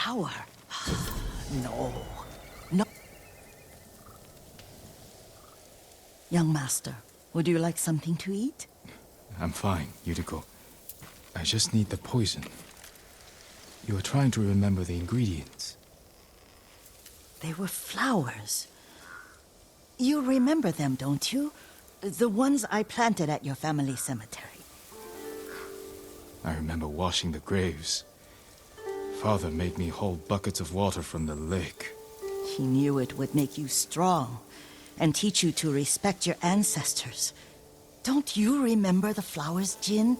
flower. No. No. Young master, would you like something to eat? I'm fine, Yuriko. I just need the poison. You were trying to remember the ingredients. They were flowers. You remember them, don't you? The ones I planted at your family cemetery. I remember washing the graves. Father made me hold buckets of water from the lake. He knew it would make you strong and teach you to respect your ancestors. Don't you remember the flowers, Jin?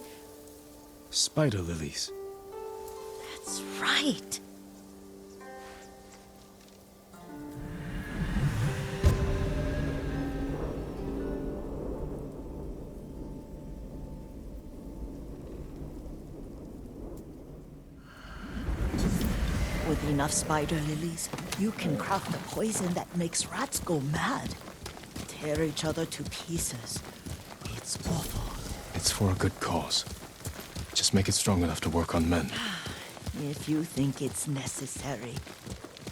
Spider lilies. That's right. With enough spider lilies, you can craft a poison that makes rats go mad. Tear each other to pieces. It's awful. It's for a good cause. Just make it strong enough to work on men. If you think it's necessary,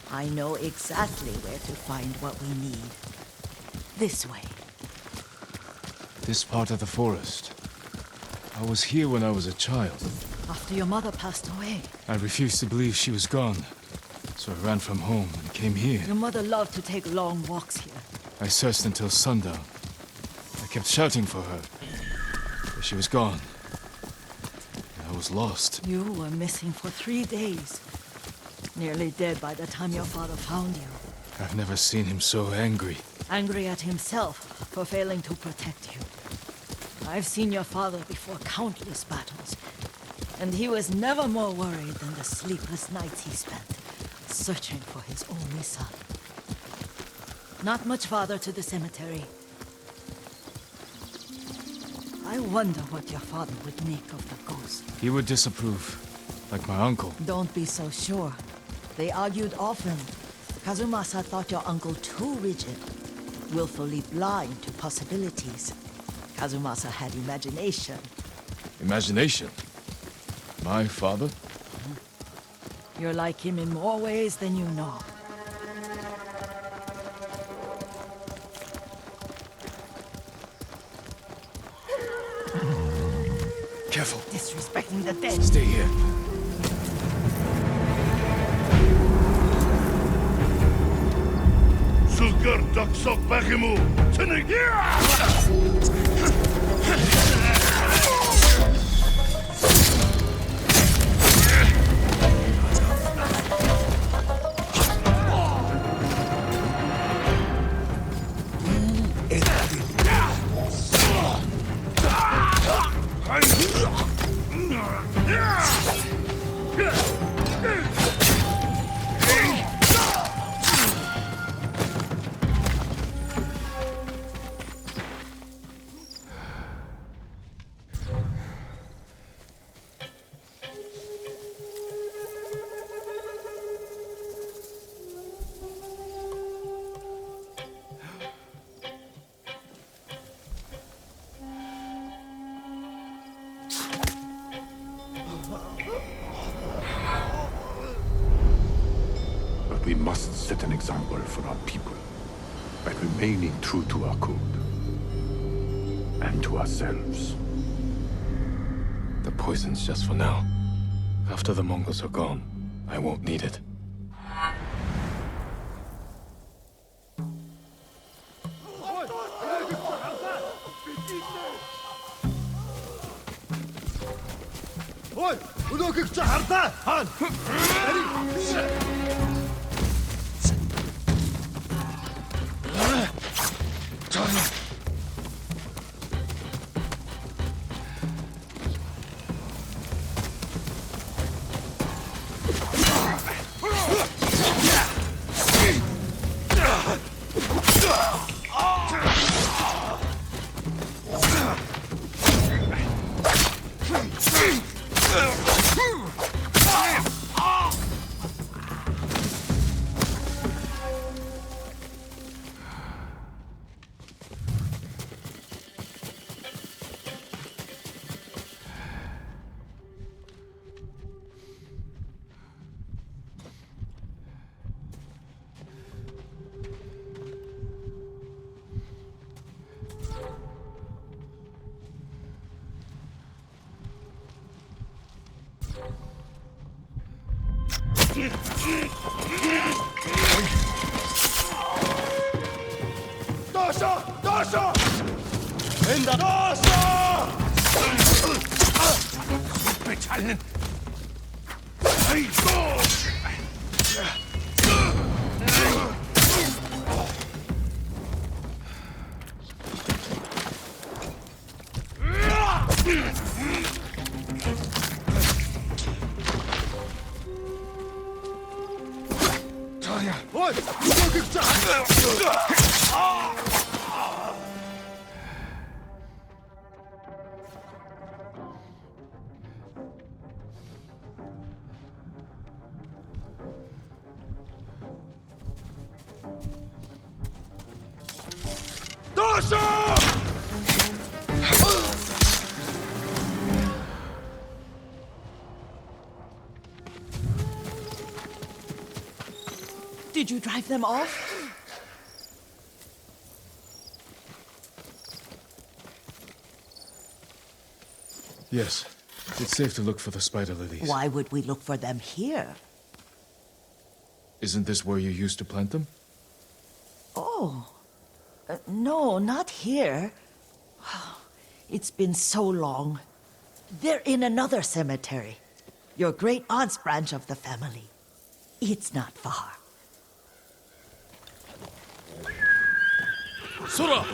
I know exactly where to find what we need. This way. This part of the forest. I was here when I was a child. After your mother passed away. I refused to believe she was gone. So I ran from home and came here. Your mother loved to take long walks here. I searched until sundown. I kept shouting for her. But she was gone. I was lost. You were missing for 3 days. Nearly dead by the time your father found you. I've never seen him so angry. Angry at himself for failing to protect you. I've seen your father before countless battles. And he was never more worried than the sleepless nights he spent searching for his only son. Not much farther to the cemetery. I wonder what your father would make of the ghost. He would disapprove, like my uncle. Don't be so sure. They argued often. Kazumasa thought your uncle too rigid, willfully blind to possibilities. Kazumasa had imagination. Imagination? My father? You're like him in more ways than you know. Careful. Disrespecting the dead. Stay here. Sulgur Doksok Bagimu! We must set an example for our people by remaining true to our code and to ourselves. The poison's just for now. After the Mongols are gone, I won't need it. Dasha! Dasha! Dasha! Betalen! Hey, go! What? Dasha! Did you drive them off? Yes. It's safe to look for the spider lilies. Why would we look for them here? Isn't this where you used to plant them? Oh. No, not here. It's been so long. They're in another cemetery. Your great aunt's branch of the family. It's not far. Sora!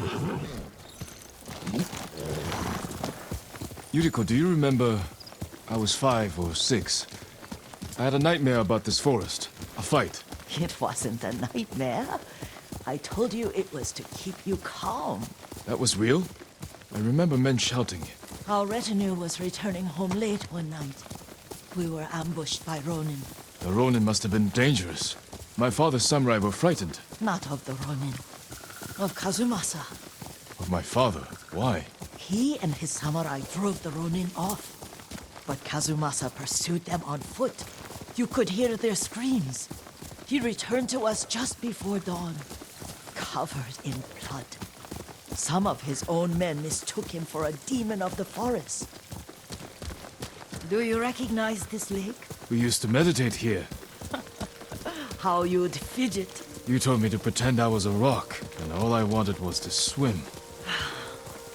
Yuriko, do you remember... I was 5 or 6. I had a nightmare about this forest. A fight. It wasn't a nightmare. I told you it was to keep you calm. That was real? I remember men shouting. Our retinue was returning home late one night. We were ambushed by Ronin. The Ronin must have been dangerous. My father's samurai were frightened. Not of the Ronin. Of Kazumasa. Of my father? Why? He and his samurai drove the Ronin off. But Kazumasa pursued them on foot. You could hear their screams. He returned to us just before dawn, covered in blood. Some of his own men mistook him for a demon of the forest. Do you recognize this lake? We used to meditate here. How you'd fidget. You told me to pretend I was a rock, and all I wanted was to swim.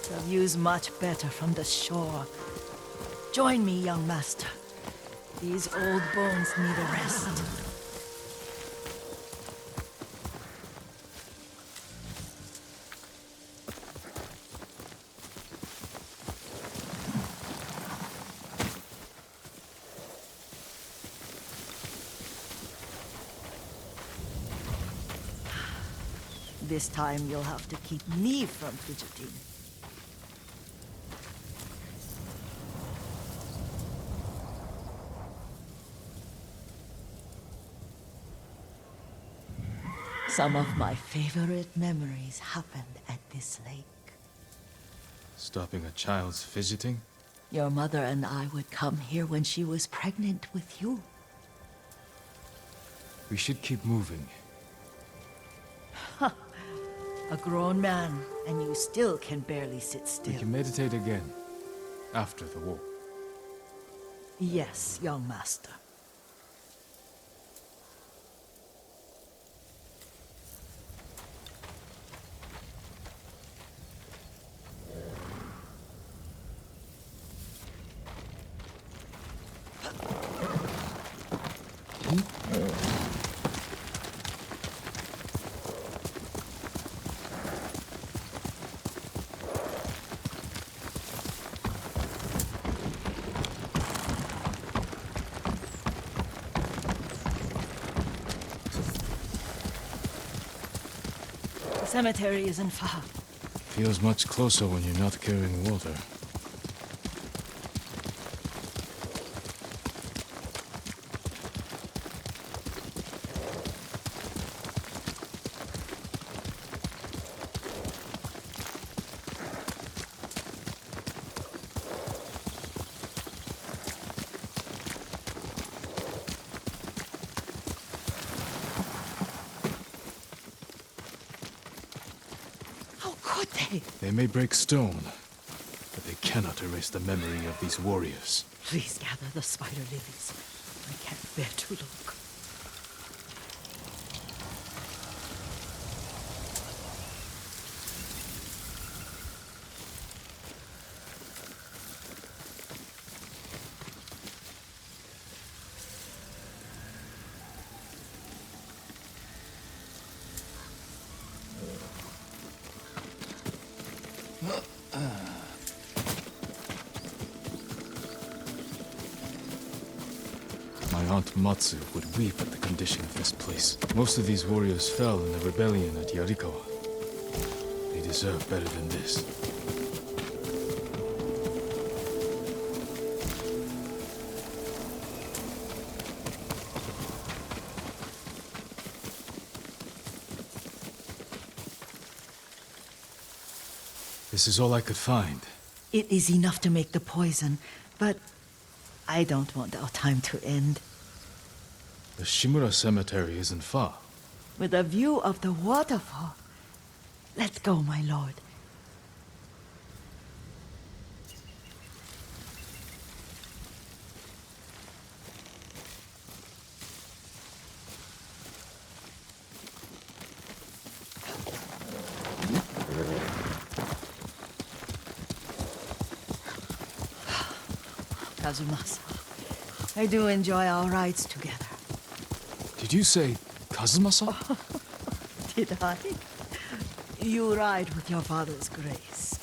The view's much better from the shore. Join me, young master. These old bones need a rest. This time you'll have to keep me from fidgeting. Some of my favorite memories happened at this lake. Stopping a child's fidgeting? Your mother and I would come here when she was pregnant with you. We should keep moving. A grown man, and you still can barely sit still. We can meditate again. After the war. Yes, young master. The cemetery isn't far. Feels much closer when you're not carrying water. They may break stone, but they cannot erase the memory of these warriors. Please gather the spider lilies. I can't bear to look. Count Matsu would weep at the condition of this place. Most of these warriors fell in the rebellion at Yarikawa. They deserve better than this. This is all I could find. It is enough to make the poison, but I don't want our time to end. The Shimura Cemetery isn't far. With a view of the waterfall. Let's go, my lord. Kazumasa, I do enjoy our rides together. Did you say Kazumasa? Did I? You ride with your father's grace.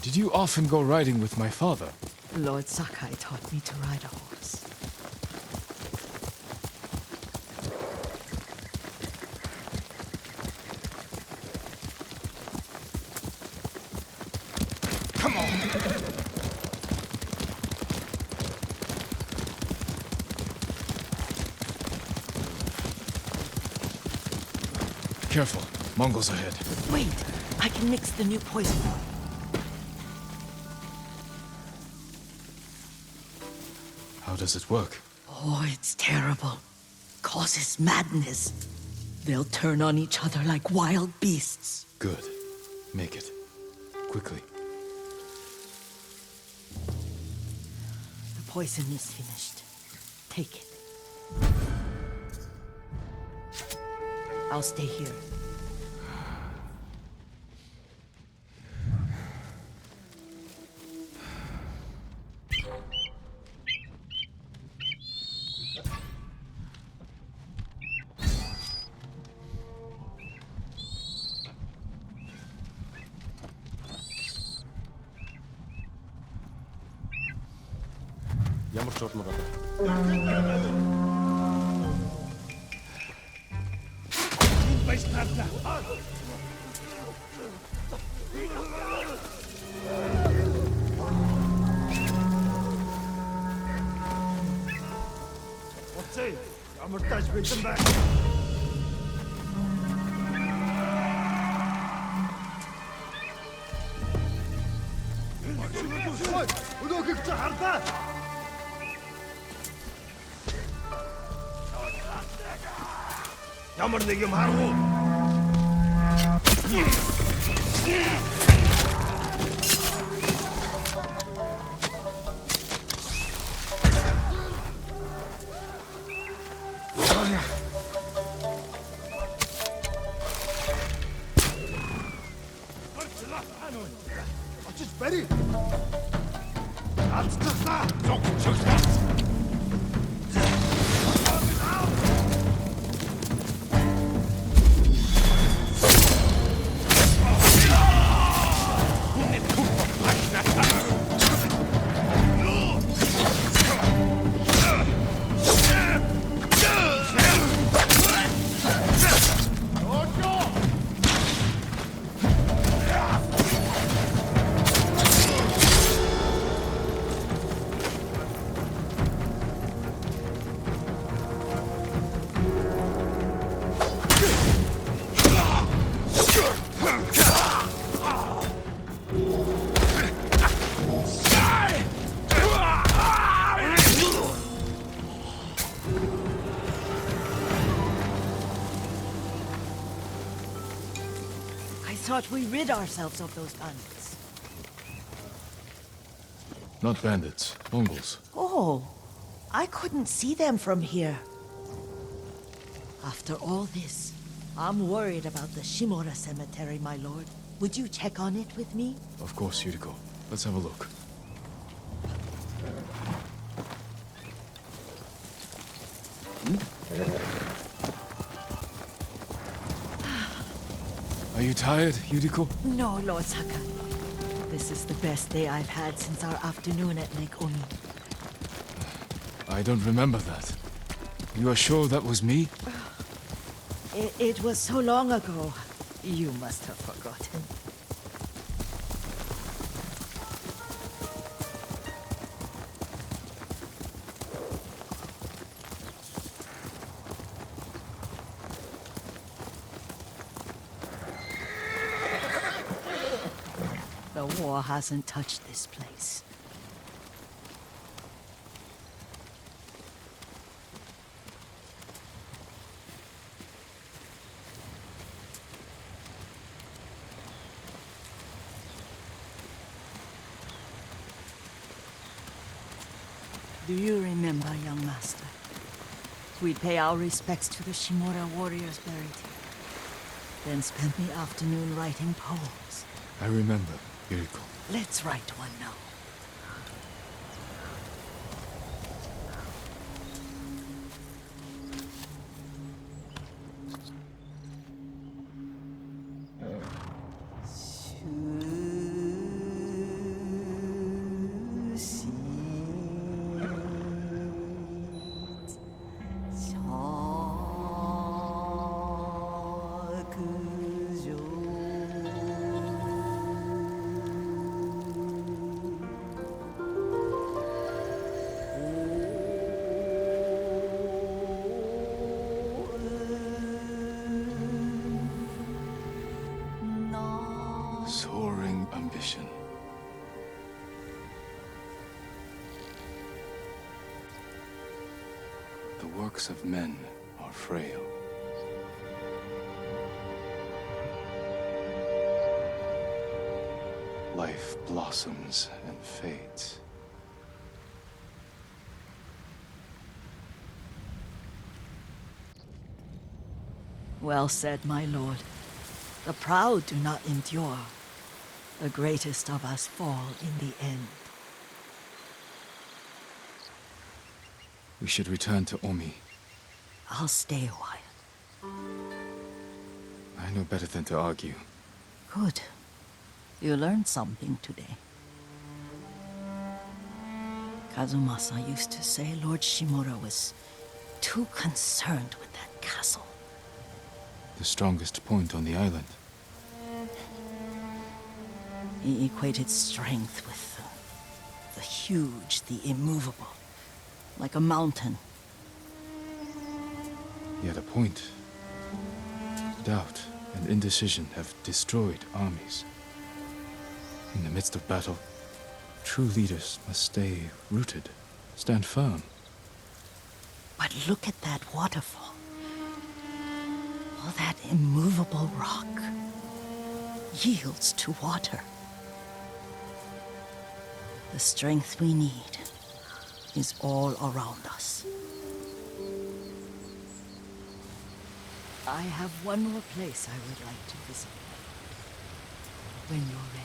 Did you often go riding with my father? Lord Sakai taught me to ride a horse. Come on! Careful. Mongols ahead. Wait, I can mix the new poison. How does it work? Oh, it's terrible. Causes madness. They'll turn on each other like wild beasts. Good. Make it. Quickly. The poison is finished. Take it. I'll stay here. Ямар ч урмаг одоо. Байж таарна. Оцей, ямар тааш бэлэн бай. Өдөөг чи хардаа. Ямар нэг юм харгуу. Очиж барь. Алцтаа. Зог чөлөө. Thought we rid ourselves of those bandits. Not bandits. Mongols. Oh, I couldn't see them from here. After all this, I'm worried about the Shimura Cemetery, my lord. Would you check on it with me? Of course, Yuriko. Let's have a look. Are you tired, Yuriko? No, Lord Sakai. This is the best day I've had since our afternoon at Lake Omi. I don't remember that. You are sure that was me? It was so long ago. You must have forgotten. The war hasn't touched this place. Do you remember, young master? We'd pay our respects to the Shimura warriors buried here, then spend the afternoon writing poems. I remember, Yuriko. Let's write one now. Soaring ambition. The works of men are frail. Life blossoms and fades. Well said, my lord. The proud do not endure. The greatest of us fall in the end. We should return to Omi. I'll stay a while. I know better than to argue. Good. You learned something today. Kazumasa used to say Lord Shimura was too concerned with that castle. The strongest point on the island. He equated strength with the huge, the immovable, like a mountain. Yet a point. Doubt and indecision have destroyed armies. In the midst of battle, true leaders must stay rooted, stand firm. But look at that waterfall. All that immovable rock yields to water. The strength we need is all around us. I have one more place I would like to visit. When you're ready.